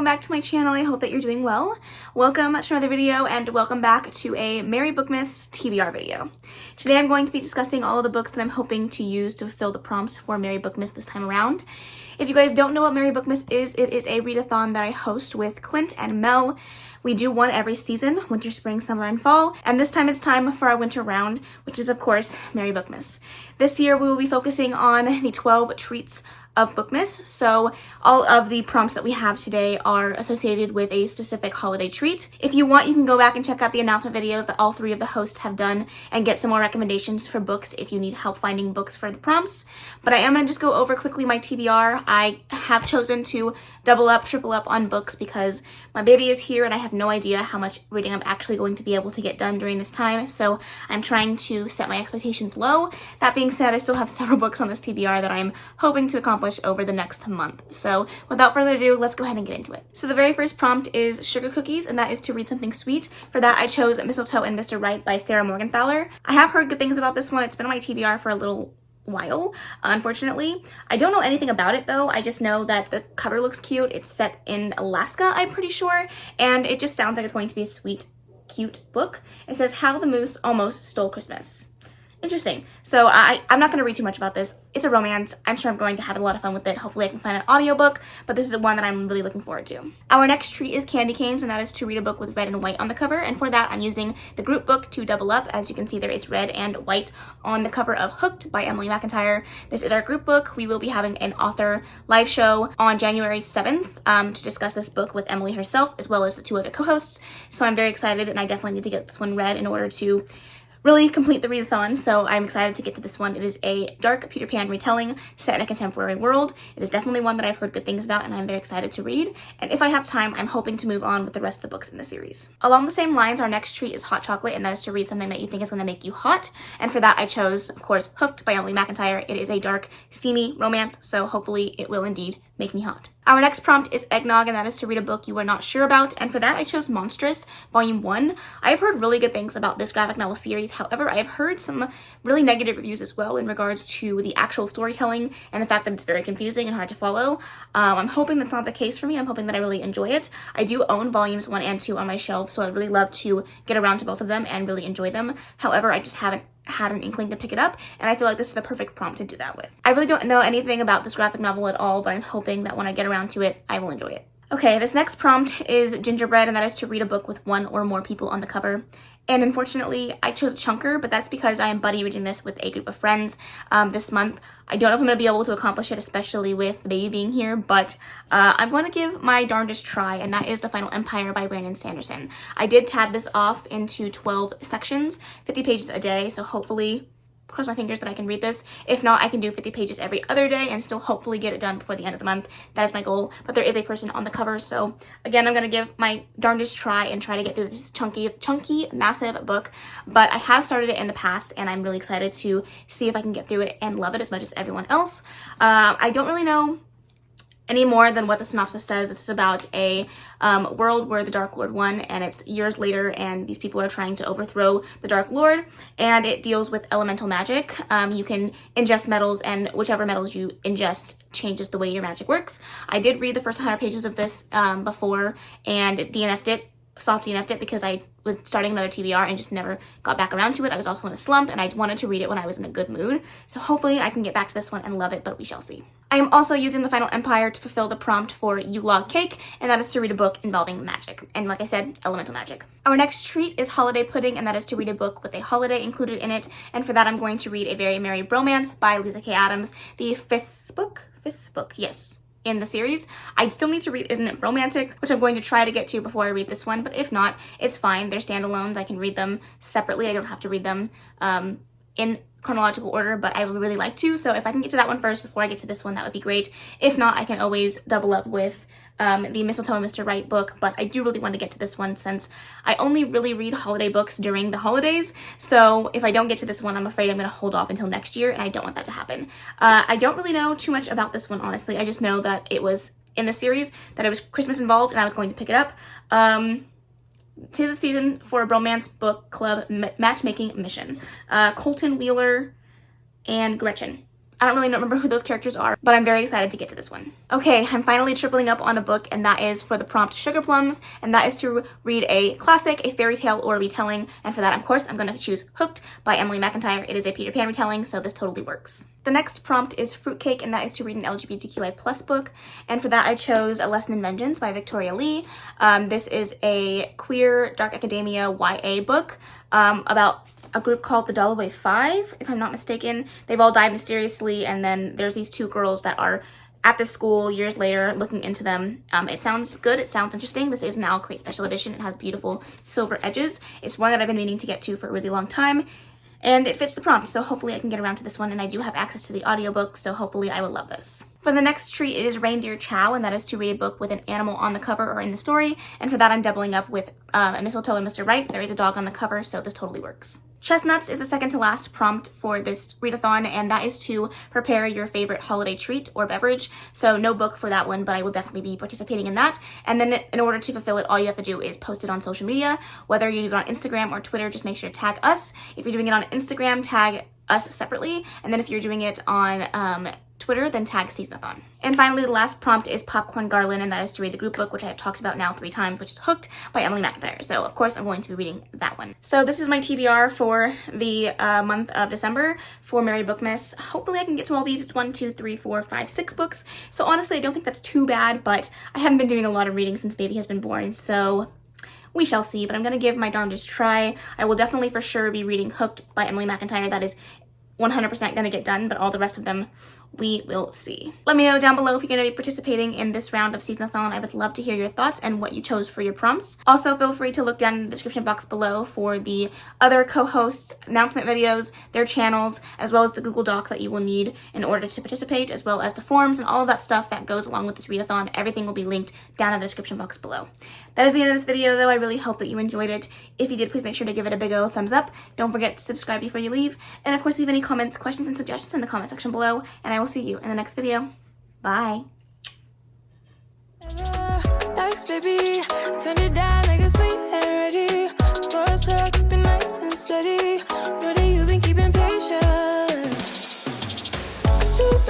welcome back to my channel. I hope that you're doing well. Welcome to another video and welcome back to a Merry Bookmas TBR video. Today I'm going to be discussing all of the books that I'm hoping to use to fulfill the prompts for Merry Bookmas this time around. If you guys don't know what Merry Bookmas is, it is a readathon that I host with Clint and Mel. We do one every season, winter, spring, summer, and fall, and this time it's time for our winter round, which is of course Merry Bookmas. This year we will be focusing on the 12 treats of Bookmas, so all of the prompts that we have today are associated with a specific holiday treat. If you want, you can go back and check out the announcement videos that all three of the hosts have done and get some more recommendations for books if you need help finding books for the prompts. But I am going to just go over quickly my TBR. I have chosen to double up, triple up on books because my baby is here and I have no idea how much reading I'm actually going to be able to get done during this time, so I'm trying to set my expectations low. That being said, I still have several books on this TBR that I'm hoping to accomplish over the next month. So without further ado, let's go ahead and get into it. So the very first prompt is sugar cookies, and that is to read something sweet. For that, I chose Mistletoe and Mr. Right by Sarah Morgenthaler. I have heard good things about this one. It's been on my TBR for a little while, unfortunately. I don't know anything about it though. I just know that the cover looks cute. It's set in Alaska, I'm pretty sure, and it just sounds like it's going to be a sweet, cute book. It says How the Moose Almost Stole Christmas. Interesting. So I'm not going to read too much about this. It's a romance. I'm sure I'm going to have a lot of fun with it. Hopefully I can find an audiobook, but this is one that I'm really looking forward to. Our next treat is candy canes, and that is to read a book with red and white on the cover. And for that, I'm using the group book to double up. As you can see, there is red and white on the cover of Hooked by Emily McIntyre. This is our group book. We will be having an author live show on January 7th to discuss this book with Emily herself, as well as the two other co-hosts. So I'm very excited, and I definitely need to get this one read in order to really complete the readathon, so I'm excited to get to this one. It is a dark Peter Pan retelling set in a contemporary world. It is definitely one that I've heard good things about and I'm very excited to read. And if I have time, I'm hoping to move on with the rest of the books in the series. Along the same lines, our next treat is hot chocolate, and that is to read something that you think is going to make you hot. And for that, I chose, of course, Hooked by Emily McIntyre. It is a dark, steamy romance, so hopefully it will indeed make me hot. Our next prompt is Eggnog, and that is to read a book you are not sure about. And for that, I chose Monstrous, Volume 1. I've heard really good things about this graphic novel series. However, I have heard some really negative reviews as well in regards to the actual storytelling and the fact that it's very confusing and hard to follow. I'm hoping that's not the case for me. I'm hoping that I really enjoy it. I do own Volumes 1 and 2 on my shelf, so I'd really love to get around to both of them and really enjoy them. However, I just haven't had an inkling to pick it up, and I feel like this is the perfect prompt to do that with. I really don't know anything about this graphic novel at all, but I'm hoping that when I get around to it, I will enjoy it. Okay, this next prompt is Gingerbread, and that is to read a book with one or more people on the cover. And unfortunately, I chose a chunker, but that's because I am buddy reading this with a group of friends this month. I don't know if I'm going to be able to accomplish it, especially with the baby being here, but I'm going to give my darndest try, and that is The Final Empire by Brandon Sanderson. I did tab this off into 12 sections, 50 pages a day, so hopefully, cross my fingers that I can read this. If not, I can do 50 pages every other day and still hopefully get it done before the end of the month. That is my goal, but there is a person on the cover, so again, I'm going to give my darndest try and try to get through this chunky, massive book, but I have started it in the past, and I'm really excited to see if I can get through it and love it as much as everyone else. I don't really know any more than what the synopsis says. This is about a world where the Dark Lord won, and it's years later, and these people are trying to overthrow the Dark Lord, and it deals with elemental magic. You can ingest metals, and whichever metals you ingest changes the way your magic works. I did read the first 100 pages of this before, and DNF'd it, soft DNF'd it, because I was starting another TBR and just never got back around to it. I was also in a slump, and I wanted to read it when I was in a good mood. So hopefully I can get back to this one and love it, but we shall see. I am also using The Final Empire to fulfill the prompt for You Log Cake, and that is to read a book involving magic. And like I said, elemental magic. Our next treat is Holiday Pudding, and that is to read a book with a holiday included in it. And for that, I'm going to read A Very Merry Bromance by Lisa K. Adams, the fifth book, yes, in the series. I still need to read Isn't It Romantic, which I'm going to try to get to before I read this one, but if not, it's fine. They're standalones. I can read them separately. I don't have to read them in chronological order, but I would really like to, so if I can get to that one first before I get to this one, that would be great. If not, I can always double up with the Mistletoe and Mr. Right book, but I do really want to get to this one since I only really read holiday books during the holidays, so if I don't get to this one, I'm afraid I'm going to hold off until next year, and I don't want that to happen. I don't really know too much about this one, honestly. I just know that it was in the series, that it was Christmas involved, and I was going to pick it up. 'Tis a season for a bromance book club matchmaking mission. Colton, Wheeler, and Gretchen. I don't really remember who those characters are, but I'm very excited to get to this one. Okay, I'm finally tripling up on a book, and that is for the prompt Sugar Plums, and that is to read a classic, a fairy tale, or a retelling. And for that, of course, I'm going to choose Hooked by Emily McIntyre. It is a Peter Pan retelling, so this totally works. The next prompt is Fruitcake, and that is to read an LGBTQI+ book. And for that, I chose A Lesson in Vengeance by Victoria Lee. This is a queer dark academia YA book about a group called the Dalloway Five, if I'm not mistaken. They've all died mysteriously, and then there's these two girls that are at the school years later looking into them. It sounds good, it sounds interesting. This is an Owl Crate Special Edition. It has beautiful silver edges. It's one that I've been meaning to get to for a really long time, and it fits the prompt, so hopefully I can get around to this one, and I do have access to the audiobook, so hopefully I will love this. For the next treat, it is Reindeer Chow, and that is to read a book with an animal on the cover or in the story, and for that I'm doubling up with Mistletoe and Mr. Right. There is a dog on the cover, so this totally works. Chestnuts is the second to last prompt for this readathon, and that is to prepare your favorite holiday treat or beverage. So no book for that one, but I will definitely be participating in that. And then in order to fulfill it, all you have to do is post it on social media. Whether you do it on Instagram or Twitter, just make sure to tag us. If you're doing it on Instagram, tag us separately. And then if you're doing it on Twitter, then tag Seasonathon. And finally, the last prompt is Popcorn Garland, and that is to read the group book, which I have talked about now 3 times, which is Hooked by Emily McIntyre. So of course I'm going to be reading that one. So this is my TBR for the month of December for Merry Bookmas. Hopefully I can get to all these. It's 1, 2, 3, 4, 5, 6 books. So honestly, I don't think that's too bad, but I haven't been doing a lot of reading since baby has been born, so we shall see. But I'm gonna give my darndest try. I will definitely for sure be reading Hooked by Emily McIntyre. That is 100% gonna get done, but all the rest of them we will see. Let me know down below if you're going to be participating in this round of Seasonathon. I would love to hear your thoughts and what you chose for your prompts. Also, feel free to look down in the description box below for the other co-hosts' announcement videos, their channels, as well as the Google Doc that you will need in order to participate, as well as the forms and all of that stuff that goes along with this readathon. Everything will be linked down in the description box below. That is the end of this video, though. I really hope that you enjoyed it. If you did, please make sure to give it a big old thumbs up. Don't forget to subscribe before you leave. And of course, leave any comments, questions, and suggestions in the comment section below. And I will see you in the next video. Bye.